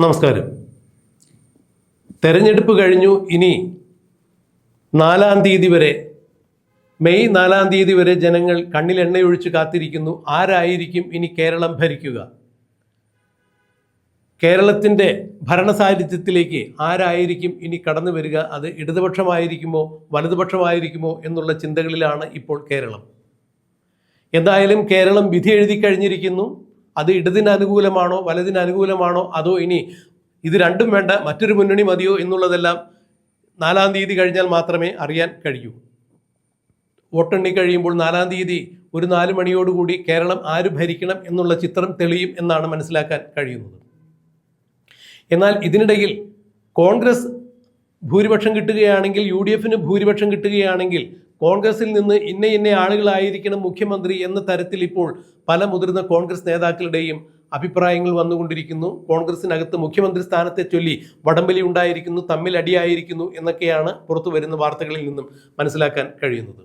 നമസ്കാരം. തെരഞ്ഞെടുപ്പ് കഴിഞ്ഞു. ഇനി 4-ാം തീയതി വരെ, മെയ് 4-ാം തീയതി വരെ ജനങ്ങൾ കണ്ണിൽ എണ്ണയൊഴിച്ച് കാത്തിരിക്കുന്നു. ആരായിരിക്കും ഇനി കേരളം ഭരിക്കുക? കേരളത്തിൻ്റെ ഭരണസാരഥ്യത്തിലേക്ക് ആരായിരിക്കും ഇനി കടന്നു വരിക? അത് ഇടതുപക്ഷമായിരിക്കുമോ വലതുപക്ഷമായിരിക്കുമോ എന്നുള്ള ചിന്തകളിലാണ് ഇപ്പോൾ കേരളം. എന്തായാലും കേരളം വിധി എഴുതി കഴിഞ്ഞിരിക്കുന്നു. അത് ഇടതിന് അനുകൂലമാണോ വലതിന് അനുകൂലമാണോ, അതോ ഇനി ഇത് രണ്ടും വേണ്ട മറ്റൊരു മുന്നണി മതിയോ എന്നുള്ളതെല്ലാം 4-ാം തീയതി കഴിഞ്ഞാൽ മാത്രമേ അറിയാൻ കഴിയൂ. വോട്ടെണ്ണി കഴിയുമ്പോൾ 4-ാം തീയതി ഒരു 4 മണിയോടുകൂടി കേരളം ആര് ഭരിക്കണം എന്നുള്ള ചിത്രം തെളിയും എന്നാണ് മനസ്സിലാക്കാൻ കഴിയുന്നത്. എന്നാൽ ഇതിനിടയിൽ കോൺഗ്രസ് ഭൂരിപക്ഷം കിട്ടുകയാണെങ്കിൽ, UDF-ന് ഭൂരിപക്ഷം കിട്ടുകയാണെങ്കിൽ കോൺഗ്രസിൽ നിന്ന് ഇന്ന ആളുകളായിരിക്കണം മുഖ്യമന്ത്രി എന്ന തരത്തിൽ ഇപ്പോൾ പല മുതിർന്ന കോൺഗ്രസ് നേതാക്കളുടെയും അഭിപ്രായങ്ങൾ വന്നുകൊണ്ടിരിക്കുന്നു. കോൺഗ്രസിനകത്ത് മുഖ്യമന്ത്രി സ്ഥാനത്തെ ചൊല്ലി വടംവലി ഉണ്ടായിരിക്കുന്നു, തമ്മിൽ അടിയായിരിക്കുന്നു എന്നൊക്കെയാണ് പുറത്തു വരുന്ന വാർത്തകളിൽ നിന്നും മനസ്സിലാക്കാൻ കഴിയുന്നത്.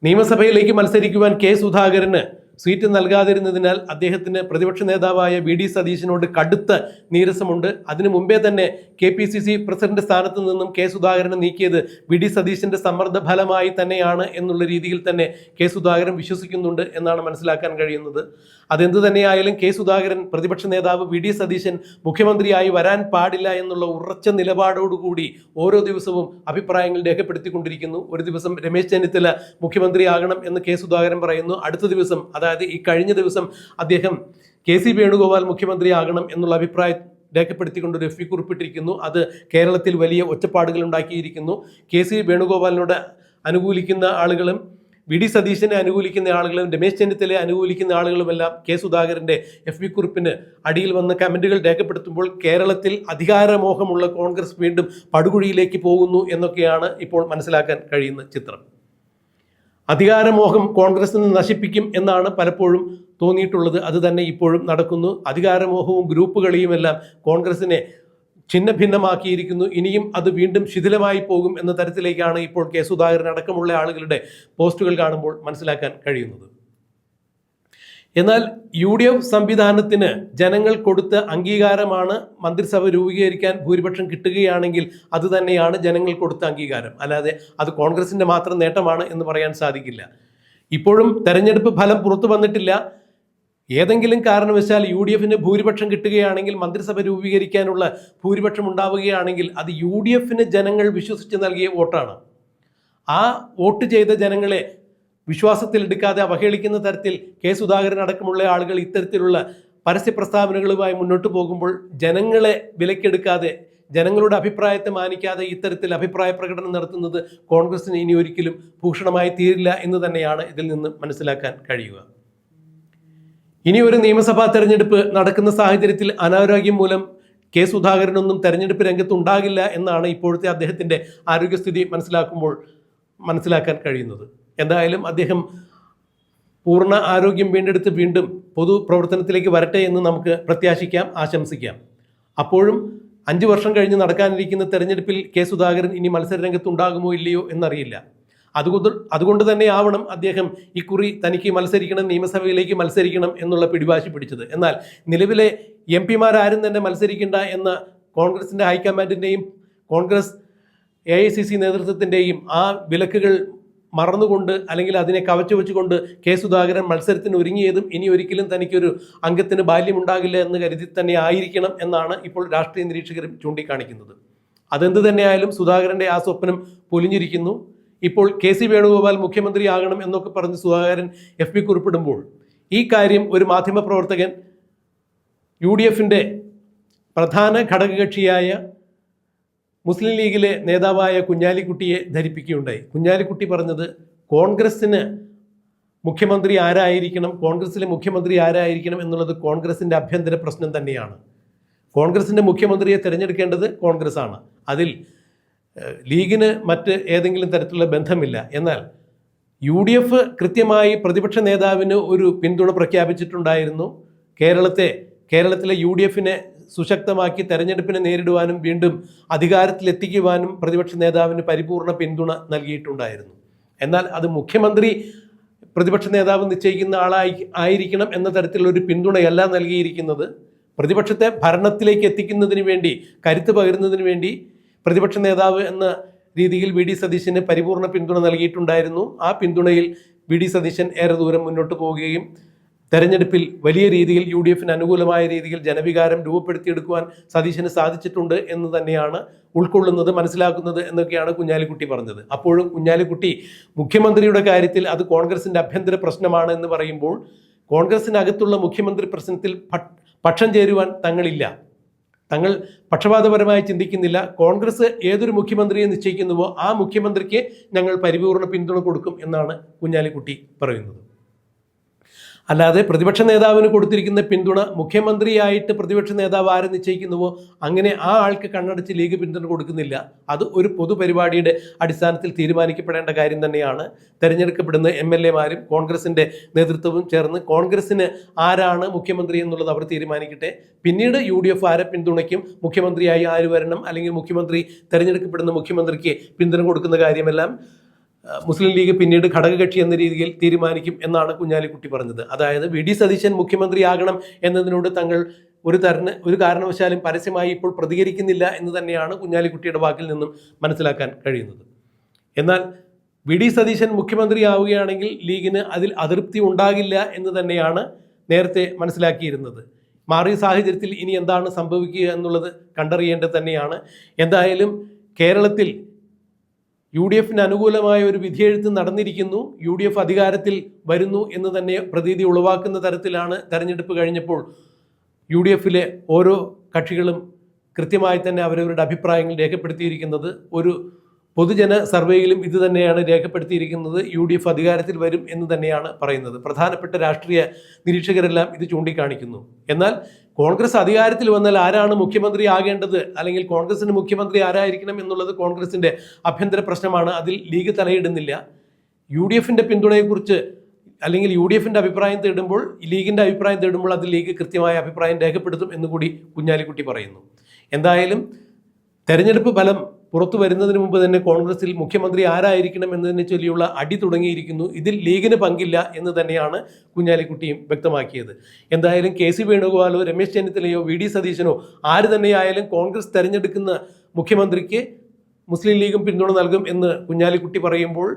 നിയമസഭയിലേക്ക് മത്സരിക്കുവാൻ കെ സുധാകരന് സീറ്റ് നൽകാതിരുന്നതിനാൽ അദ്ദേഹത്തിന് പ്രതിപക്ഷ നേതാവായ VD സതീശനോട് കടുത്ത നീരസമുണ്ട്. അതിനു മുമ്പേ തന്നെ KPCC പ്രസിഡന്റ് സ്ഥാനത്ത് നിന്നും കെ സുധാകരനെ നീക്കിയത് VD സതീശന്റെ സമ്മർദ്ദ ഫലമായി തന്നെയാണ് എന്നുള്ള രീതിയിൽ തന്നെ കെ സുധാകരൻ വിശ്വസിക്കുന്നുണ്ട് എന്നാണ് മനസ്സിലാക്കാൻ കഴിയുന്നത്. അതെന്ത് തന്നെയായാലും കെ സുധാകരൻ, പ്രതിപക്ഷ നേതാവ് VD സതീശൻ മുഖ്യമന്ത്രിയായി വരാൻ പാടില്ല എന്നുള്ള ഉറച്ച നിലപാടോടുകൂടി ഓരോ ദിവസവും അഭിപ്രായങ്ങൾ രേഖപ്പെടുത്തിക്കൊണ്ടിരിക്കുന്നു. ഒരു ദിവസം രമേശ് ചെന്നിത്തല മുഖ്യമന്ത്രിയാകണം എന്ന് കെ സുധാകരൻ പറയുന്നു. അടുത്ത ദിവസം, അതായത് ഈ കഴിഞ്ഞ ദിവസം, അദ്ദേഹം KC വേണുഗോപാൽ മുഖ്യമന്ത്രിയാകണം എന്നുള്ള അഭിപ്രായം രേഖപ്പെടുത്തിക്കൊണ്ട് ഒരു FB കുറിപ്പിട്ടിരിക്കുന്നു. അത് കേരളത്തിൽ വലിയ ഒച്ചപ്പാടുകൾ ഉണ്ടാക്കിയിരിക്കുന്നു. KC വേണുഗോപാലിനോട് അനുകൂലിക്കുന്ന ആളുകളും VD സതീശനെ അനുകൂലിക്കുന്ന ആളുകളും രമേശ് ചെന്നിത്തലയെ അനുകൂലിക്കുന്ന ആളുകളുമെല്ലാം കെ സുധാകരൻ്റെ FB കുറിപ്പിന് അടിയിൽ വന്ന് കമൻറ്റുകൾ രേഖപ്പെടുത്തുമ്പോൾ കേരളത്തിൽ അധികാരമോഹമുള്ള കോൺഗ്രസ് വീണ്ടും പടുകുഴിയിലേക്ക് പോകുന്നു എന്നൊക്കെയാണ് ഇപ്പോൾ മനസ്സിലാക്കാൻ കഴിയുന്ന ചിത്രം. അധികാരമോഹം കോൺഗ്രസിനെ നശിപ്പിക്കും എന്നാണ് പലപ്പോഴും തോന്നിയിട്ടുള്ളത്. അത് തന്നെ ഇപ്പോഴും നടക്കുന്നു. അധികാരമോഹവും ഗ്രൂപ്പ് കളിയുമെല്ലാം കോൺഗ്രസിനെ ഛിന്ന ഭിന്നമാക്കിയിരിക്കുന്നു. ഇനിയും അത് വീണ്ടും ശിഥിലമായി പോകും എന്ന തരത്തിലേക്കാണ് ഇപ്പോൾ കെ സുധാകരൻ അടക്കമുള്ള ആളുകളുടെ പോസ്റ്റുകൾ കാണുമ്പോൾ മനസ്സിലാക്കാൻ കഴിയുന്നത്. എന്നാൽ UDF സംവിധാനത്തിന് ജനങ്ങൾ കൊടുത്ത അംഗീകാരമാണ് മന്ത്രിസഭ രൂപീകരിക്കാൻ ഭൂരിപക്ഷം കിട്ടുകയാണെങ്കിൽ അത് തന്നെയാണ് ജനങ്ങൾ കൊടുത്ത അംഗീകാരം. അല്ലാതെ അത് കോൺഗ്രസിൻ്റെ മാത്രം നേട്ടമാണ് എന്ന് പറയാൻ സാധിക്കില്ല. ഇപ്പോഴും തെരഞ്ഞെടുപ്പ് ഫലം പുറത്തു വന്നിട്ടില്ല. ഏതെങ്കിലും കാരണവശാൽ UDF-ന് ഭൂരിപക്ഷം കിട്ടുകയാണെങ്കിൽ, മന്ത്രിസഭ രൂപീകരിക്കാനുള്ള ഭൂരിപക്ഷം ഉണ്ടാവുകയാണെങ്കിൽ അത് UDF-ന് ജനങ്ങൾ വിശ്വസിച്ച് നൽകിയ വോട്ടാണ്. ആ വോട്ട് ചെയ്ത ജനങ്ങളെ വിശ്വാസത്തിലെടുക്കാതെ അവഹേളിക്കുന്ന തരത്തിൽ കെ സുധാകരൻ അടക്കമുള്ള ആളുകൾ ഇത്തരത്തിലുള്ള പരസ്യ പ്രസ്താവനകളുമായി മുന്നോട്ട് പോകുമ്പോൾ ജനങ്ങളെ വിലക്കെടുക്കാതെ, ജനങ്ങളുടെ അഭിപ്രായത്തെ മാനിക്കാതെ ഇത്തരത്തിൽ അഭിപ്രായ പ്രകടനം നടത്തുന്നത് കോൺഗ്രസിന് ഇനി ഒരിക്കലും ഭൂഷണമായി തീരില്ല എന്ന് തന്നെയാണ് ഇതിൽ നിന്ന് മനസ്സിലാക്കാൻ കഴിയുക. ഇനി ഒരു നിയമസഭാ തെരഞ്ഞെടുപ്പ് നടക്കുന്ന സാഹചര്യത്തിൽ അനാരോഗ്യം മൂലം കെ സുധാകരനൊന്നും തെരഞ്ഞെടുപ്പ് രംഗത്ത് ഉണ്ടാകില്ല എന്നാണ് ഇപ്പോഴത്തെ അദ്ദേഹത്തിൻ്റെ ആരോഗ്യസ്ഥിതി മനസ്സിലാക്കാൻ കഴിയുന്നത്. എന്തായാലും അദ്ദേഹം പൂർണ്ണ ആരോഗ്യം വീണ്ടെടുത്ത് വീണ്ടും പൊതുപ്രവർത്തനത്തിലേക്ക് വരട്ടെ എന്ന് നമുക്ക് പ്രത്യാശിക്കാം, ആശംസിക്കാം. അപ്പോഴും 5 വർഷം കഴിഞ്ഞ് നടക്കാനിരിക്കുന്ന തെരഞ്ഞെടുപ്പിൽ കെ സുധാകരൻ ഇനി മത്സര രംഗത്ത് ഉണ്ടാകുമോ ഇല്ലയോ എന്നറിയില്ല. അതുകൊണ്ട് തന്നെ ആവണം അദ്ദേഹം ഇക്കുറി തനിക്ക് മത്സരിക്കണം, നിയമസഭയിലേക്ക് മത്സരിക്കണം എന്നുള്ള പിടിവാശി പിടിച്ചത്. എന്നാൽ നിലവിലെ MP-മാരും തന്നെ മത്സരിക്കേണ്ട എന്ന കോൺഗ്രസിൻ്റെ ഹൈക്കമാൻഡിൻ്റെയും കോൺഗ്രസ് AICC നേതൃത്വത്തിൻ്റെയും ആ വിലക്കുകൾ മറന്നുകൊണ്ട്, അല്ലെങ്കിൽ അതിനെ കവച്ചു വെച്ചുകൊണ്ട് കെ സുധാകരൻ മത്സരത്തിന് ഒരുങ്ങിയതും ഇനി ഒരിക്കലും തനിക്കൊരു അംഗത്തിന് ബാല്യമുണ്ടാകില്ല എന്ന് കരുതി തന്നെ ആയിരിക്കണം എന്നാണ് ഇപ്പോൾ രാഷ്ട്രീയ നിരീക്ഷകരും ചൂണ്ടിക്കാണിക്കുന്നത്. അതെന്ത് തന്നെയായാലും സുധാകരൻ്റെ ആ സ്വപ്നം പൊലിഞ്ഞിരിക്കുന്നു. ഇപ്പോൾ KC വേണുഗോപാൽ മുഖ്യമന്ത്രിയാകണം എന്നൊക്കെ പറഞ്ഞ് സുധാകരൻ FB കുറിപ്പിടുമ്പോൾ ഈ കാര്യം ഒരു മാധ്യമപ്രവർത്തകൻ UDF-ൻ്റെ പ്രധാന ഘടകകക്ഷിയായ മുസ്ലിം ലീഗിലെ നേതാവായ കുഞ്ഞാലിക്കുട്ടിയെ ധരിപ്പിക്കുകയുണ്ടായി. കുഞ്ഞാലിക്കുട്ടി പറഞ്ഞത് കോൺഗ്രസിന് മുഖ്യമന്ത്രി ആരായിരിക്കണം, കോൺഗ്രസിലെ മുഖ്യമന്ത്രി ആരായിരിക്കണം എന്നുള്ളത് കോൺഗ്രസിൻ്റെ ആഭ്യന്തര പ്രശ്നം തന്നെയാണ്. കോൺഗ്രസിൻ്റെ മുഖ്യമന്ത്രിയെ തിരഞ്ഞെടുക്കേണ്ടത് കോൺഗ്രസ്സാണ്. അതിൽ ലീഗിന് മറ്റ് ഏതെങ്കിലും തരത്തിലുള്ള ബന്ധമില്ല. എന്നാൽ UDF കൃത്യമായി പ്രതിപക്ഷ നേതാവിന് ഒരു പിന്തുണ പ്രഖ്യാപിച്ചിട്ടുണ്ടായിരുന്നു. കേരളത്തിലെ UDF-നെ സുശക്തമാക്കി തെരഞ്ഞെടുപ്പിനെ നേരിടുവാനും വീണ്ടും അധികാരത്തിലെത്തിക്കുവാനും പ്രതിപക്ഷ നേതാവിന് പരിപൂർണ പിന്തുണ നൽകിയിട്ടുണ്ടായിരുന്നു. എന്നാൽ അത് മുഖ്യമന്ത്രി പ്രതിപക്ഷ നേതാവ് നിശ്ചയിക്കുന്ന ആയിരിക്കണം എന്ന തരത്തിലുള്ള ഒരു പിന്തുണയല്ല നൽകിയിരിക്കുന്നത്. പ്രതിപക്ഷത്തെ ഭരണത്തിലേക്ക് എത്തിക്കുന്നതിന് വേണ്ടി, കരുത്ത് പകരുന്നതിന് വേണ്ടി പ്രതിപക്ഷ നേതാവ് എന്ന രീതിയിൽ വി ഡി സതീശന് പരിപൂർണ പിന്തുണ നൽകിയിട്ടുണ്ടായിരുന്നു. ആ പിന്തുണയിൽ വി ഡി സതീശൻ ഏറെ ദൂരം മുന്നോട്ട് പോവുകയും തെരഞ്ഞെടുപ്പിൽ വലിയ രീതിയിൽ യു ഡി എഫിന് അനുകൂലമായ രീതിയിൽ ജനവികാരം രൂപപ്പെടുത്തിയെടുക്കുവാൻ സതീശന് സാധിച്ചിട്ടുണ്ട് എന്ന് തന്നെയാണ് ഉൾക്കൊള്ളുന്നത്, മനസ്സിലാക്കുന്നത് എന്നൊക്കെയാണ് കുഞ്ഞാലിക്കുട്ടി പറഞ്ഞത്. അപ്പോഴും കുഞ്ഞാലിക്കുട്ടി മുഖ്യമന്ത്രിയുടെ കാര്യത്തിൽ അത് കോൺഗ്രസിന്റെ ആഭ്യന്തര പ്രശ്നമാണ് എന്ന് പറയുമ്പോൾ കോൺഗ്രസിനകത്തുള്ള മുഖ്യമന്ത്രി പ്രശ്നത്തിൽ പക്ഷം ചേരുവാൻ തങ്ങളില്ല. തങ്ങൾ പക്ഷപാതപരമായി ചിന്തിക്കുന്നില്ല. കോൺഗ്രസ് ഏതൊരു മുഖ്യമന്ത്രിയെ നിശ്ചയിക്കുന്നുവോ ആ മുഖ്യമന്ത്രിക്ക് ഞങ്ങൾ പരിപൂർണ പിന്തുണ കൊടുക്കും എന്നാണ് കുഞ്ഞാലിക്കുട്ടി പറയുന്നത്. അല്ലാതെ പ്രതിപക്ഷ നേതാവിന് കൊടുത്തിരിക്കുന്ന പിന്തുണ മുഖ്യമന്ത്രിയായിട്ട് പ്രതിപക്ഷ നേതാവ് ആരെ നിശ്ചയിക്കുന്നുവോ അങ്ങനെ ആ ആൾക്ക് കണ്ണടച്ച് ലീഗ് പിന്തുണ കൊടുക്കുന്നില്ല. അത് ഒരു പൊതുപരിപാടിയുടെ അടിസ്ഥാനത്തിൽ തീരുമാനിക്കപ്പെടേണ്ട കാര്യം തന്നെയാണ്. തെരഞ്ഞെടുക്കപ്പെടുന്ന MLA-മാരും കോൺഗ്രസിൻ്റെ നേതൃത്വവും ചേർന്ന് കോൺഗ്രസിന് ആരാണ് മുഖ്യമന്ത്രി എന്നുള്ളത് അവർ തീരുമാനിക്കട്ടെ. പിന്നീട് UDF ആരെ പിന്തുണയ്ക്കും, മുഖ്യമന്ത്രിയായി ആര് വരണം, അല്ലെങ്കിൽ മുഖ്യമന്ത്രി തെരഞ്ഞെടുക്കപ്പെടുന്ന മുഖ്യമന്ത്രിക്ക് പിന്തുണ കൊടുക്കുന്ന കാര്യമെല്ലാം മുസ്ലിം ലീഗ് പിന്നീട് ഘടകകക്ഷി എന്ന രീതിയിൽ തീരുമാനിക്കും എന്നാണ് കുഞ്ഞാലിക്കുട്ടി പറഞ്ഞത്. അതായത് വി ഡി സതീശൻ മുഖ്യമന്ത്രിയാകണം എന്നതിനോട് തങ്ങൾ ഒരു കാരണവശാലും പരസ്യമായി ഇപ്പോൾ പ്രതികരിക്കുന്നില്ല എന്ന് തന്നെയാണ് കുഞ്ഞാലിക്കുട്ടിയുടെ വാക്കിൽ നിന്നും മനസ്സിലാക്കാൻ കഴിയുന്നത്. എന്നാൽ വി ഡി സതീശൻ മുഖ്യമന്ത്രിയാവുകയാണെങ്കിൽ ലീഗിന് അതിൽ അതൃപ്തി ഉണ്ടാകില്ല എന്ന് തന്നെയാണ് നേരത്തെ മനസ്സിലാക്കിയിരുന്നത്. മാറിയ സാഹചര്യത്തിൽ ഇനി എന്താണ് സംഭവിക്കുക എന്നുള്ളത് കണ്ടറിയേണ്ടത് തന്നെയാണ്. എന്തായാലും കേരളത്തിൽ UDFന് അനുകൂലമായ ഒരു വിധിയെഴുത്ത് നടന്നിരിക്കുന്നു. UDF അധികാരത്തിൽ വരുന്നു എന്ന് തന്നെ പ്രതീതി ഉളവാക്കുന്ന തരത്തിലാണ് തെരഞ്ഞെടുപ്പ് കഴിഞ്ഞപ്പോൾ UDFലെ ഓരോ കക്ഷികളും കൃത്യമായി തന്നെ അവരവരുടെ അഭിപ്രായങ്ങൾ രേഖപ്പെടുത്തിയിരിക്കുന്നത്. ഒരു പൊതുജന സർവേയിലും ഇത് തന്നെയാണ് രേഖപ്പെടുത്തിയിരിക്കുന്നത്. UDF അധികാരത്തിൽ വരും എന്ന് തന്നെയാണ് പറയുന്നത്. പ്രധാനപ്പെട്ട രാഷ്ട്രീയ നിരീക്ഷകരെല്ലാം ഇത് ചൂണ്ടിക്കാണിക്കുന്നു. എന്നാൽ കോൺഗ്രസ് അധികാരത്തിൽ വന്നാൽ ആരാണ് മുഖ്യമന്ത്രി ആകേണ്ടത്, അല്ലെങ്കിൽ കോൺഗ്രസിന് മുഖ്യമന്ത്രി ആരായിരിക്കണം എന്നുള്ളത് കോൺഗ്രസിന്റെ ആഭ്യന്തര പ്രശ്നമാണ്. അതിൽ ലീഗ് തലയിടുന്നില്ല. UDFന്റെ പിന്തുണയെക്കുറിച്ച് അല്ലെങ്കിൽ UDFന്റെ അഭിപ്രായം തേടുമ്പോൾ, ലീഗിന്റെ അഭിപ്രായം തേടുമ്പോൾ അതിൽ ലീഗ് കൃത്യമായ അഭിപ്രായം രേഖപ്പെടുത്തും എന്നുകൂടി കുഞ്ഞാലിക്കുട്ടി പറയുന്നു. എന്തായാലും തെരഞ്ഞെടുപ്പ് ഫലം പുറത്തു വരുന്നതിന് മുമ്പ് തന്നെ കോൺഗ്രസിൽ മുഖ്യമന്ത്രി ആരായിരിക്കണം എന്നതിനെ ചൊല്ലിയുള്ള അടി തുടങ്ങിയിരിക്കുന്നു. ഇതിൽ ലീഗിന് പങ്കില്ല എന്ന് തന്നെയാണ് കുഞ്ഞാലിക്കുട്ടിയും വ്യക്തമാക്കിയത്. എന്തായാലും KC വേണുഗോപാലോ രമേശ് ചെന്നിത്തലയോ വി ഡി സതീശനോ ആര് തന്നെയായാലും കോൺഗ്രസ് തെരഞ്ഞെടുക്കുന്ന മുഖ്യമന്ത്രിക്ക് മുസ്ലിം ലീഗും പിന്തുണ നൽകും എന്ന് കുഞ്ഞാലിക്കുട്ടി പറയുമ്പോൾ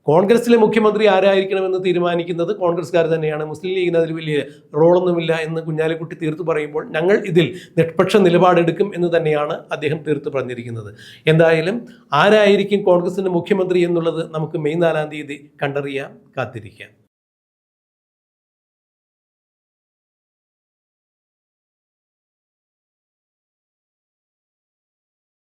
കോൺഗ്രസിലെ മുഖ്യമന്ത്രി ആരായിരിക്കണമെന്ന് തീരുമാനിക്കുന്നത് കോൺഗ്രസ്സുകാർ തന്നെയാണ്. മുസ്ലിം ലീഗിന് അതിൽ വലിയ റോളൊന്നുമില്ല എന്ന് കുഞ്ഞാലിക്കുട്ടി തീർത്തു പറയുമ്പോൾ ഞങ്ങൾ ഇതിൽ നിഷ്പക്ഷ നിലപാടെടുക്കും എന്ന് തന്നെയാണ് അദ്ദേഹം തീർത്തു പറഞ്ഞിരിക്കുന്നത്. എന്തായാലും ആരായിരിക്കും കോൺഗ്രസിൻ്റെ മുഖ്യമന്ത്രി എന്നുള്ളത് നമുക്ക് മെയ് 4-ാം തീയതി കണ്ടറിയാം, കാത്തിരിക്കാം.